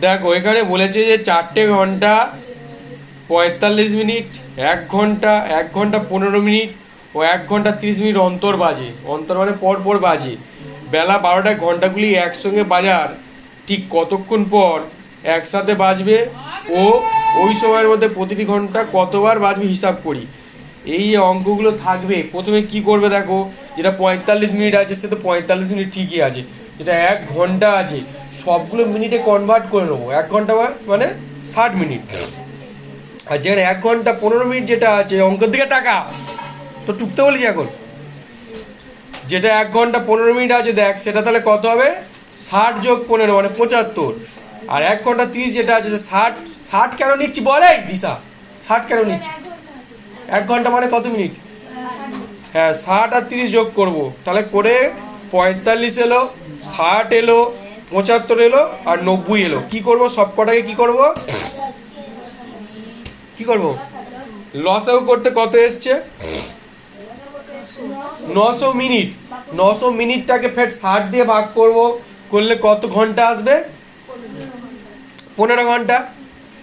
দেখো এখানে বলেছে যে 4 ঘন্টা 45 মিনিট, 1 ঘন্টা, 1 ঘন্টা 15 মিনিট ও 1 ঘন্টা 30 মিনিট অন্তর বাজে, অন্তর মানে পর পর বাজে। বেলা 12টায় ঘন্টাগুলি একসঙ্গে বাজার ঠিক কতক্ষণ পর একসাথে বাজবে ও ওই সময়ের মধ্যে প্রতিটি ঘন্টা কতবার বাজবে হিসাব করি। এই যে অঙ্কগুলো থাকবে, প্রথমে কি করবে দেখো, যেটা 45 মিনিট আছে সে তো 45 মিনিট ঠিকই আছে, যেটা 1 ঘন্টা আছে সবগুলো মিনিটে কনভার্ট করে নেবো। 1 ঘন্টা মানে 60 মিনিট, আর যেখানে 1 ঘন্টা 15 মিনিট যেটা আছে অঙ্কের দিকে টাকা তো টুকতে বলেছি এখন, যেটা 1 ঘন্টা 15 মিনিট আছে দেখ সেটা তাহলে কত হবে, 60 যোগ 15 মানে 75। আর 1 ঘন্টা 30 যেটা আছে 60, 60 কেন নিচ্ছি বলে দিশা, 60 কেন নিচ্ছি, 1 ঘন্টা মানে কত মিনিট, হ্যাঁ 60 আর 30 যোগ করব, তাহলে করে 45 এলো, 60 এলো, 75 এলো আর 90 এলো। কি করব সব কটাকে কি করব, কি করব লসাগু করতে কত এসছে 900 মিনিট। 900 মিনিটটাকে ফের 60 দিয়ে ভাগ করব, করলে কত ঘন্টা আসবে, 15 ঘন্টা।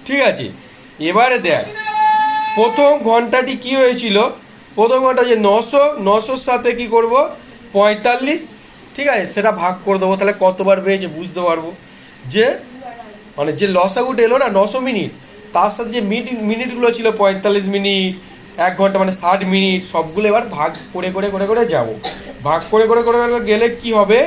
ঠিক আছে, এবারে দেখ প্রথম ঘন্টাটি কি হয়েছিল, প্রথম ঘন্টা যে 900 সাথে কি করব 45, ঠিক আছে সেটা ভাগ করে দেবো, তাহলে কতবার পেয়েছে বুঝতে পারবো। যে মানে যে লসাগুটা এলো না 900 মিনিট, তার সাথে যে মিনিটগুলো ছিল 45 মিনিট, 1 ঘন্টা মানে 60 মিনিট, সবগুলো এবার ভাগ করে করে করে করে যাবো। ভাগ করে করে করে করে গেলে কি হবে,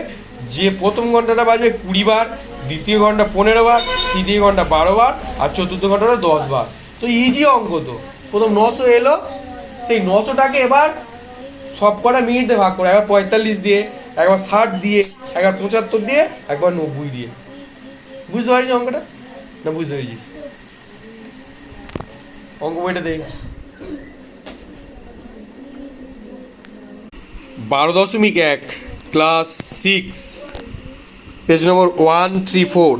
যে প্রথম ঘন্টাটা বাজবে 20 বার, দ্বিতীয় ঘন্টা 15 বার, তৃতীয় ঘন্টা 12 বার আর চতুর্থ ঘন্টাটা 10 বার। তো ইজি অঙ্ক তো, প্রথম 900 এলো, সেই 900টাকে এবার সব কটা মিনিট দিয়ে ভাগ করে, একবার 45 দিয়ে, একবার 60 দিয়ে, একবার 75 দিয়ে, একবার 90 দিয়ে। বুঝতে পারিস অঙ্কটা না, বুঝতে পেরেছিস? অঙ্ক বইটা দেখ, 12.1 ক্লাস 6 পেজ নম্বর 134,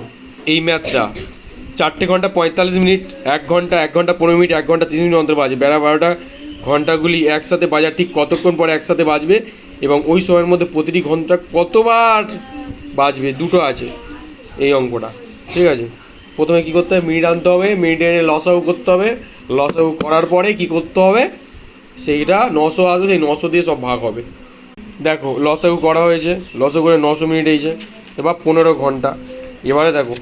এই ম্যাথটা 4 ঘন্টা 45 মিনিট, 1 ঘন্টা 1 ঘন্টা 15 মিনিট, 1 ঘন্টা 30 মিনিট অন্তর বাজে। বেলা 12টা ঘন্টাগুলি একসাথে বাজার ঠিক কতক্ষণ পরে একসাথে বাজবে এবং ওই সময়ের মধ্যে প্রতিটি ঘন্টা কতবার বাজবে, দুটো আছে এই অঙ্কটা। ঠিক আছে, প্রথমে কি করতে হবে, মিনিট আনতে হবে, মিনিট এনে লসাগু করতে হবে, লসাগু করার পরে কি করতে হবে, সেইটা 900 আসবে, সেই 900 দিয়ে সব ভাগ হবে। দেখো লসাগু করা হয়েছে, লসাগু করে 900 মিনিট হয়েছে, এবার 15 ঘন্টা। এবারে দেখো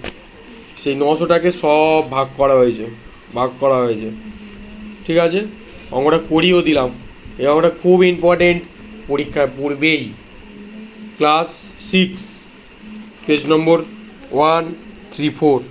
সেই 900টাকে সব ভাগ করা হয়েছে, ভাগ করা হয়েছে। ঠিক আছে, অঙ্কটা করিয়েও দিলাম। এই অঙ্কটা খুব ইম্পর্টেন্ট, পরীক্ষায় পড়বেই। ক্লাস 6 পেজ নম্বর 134।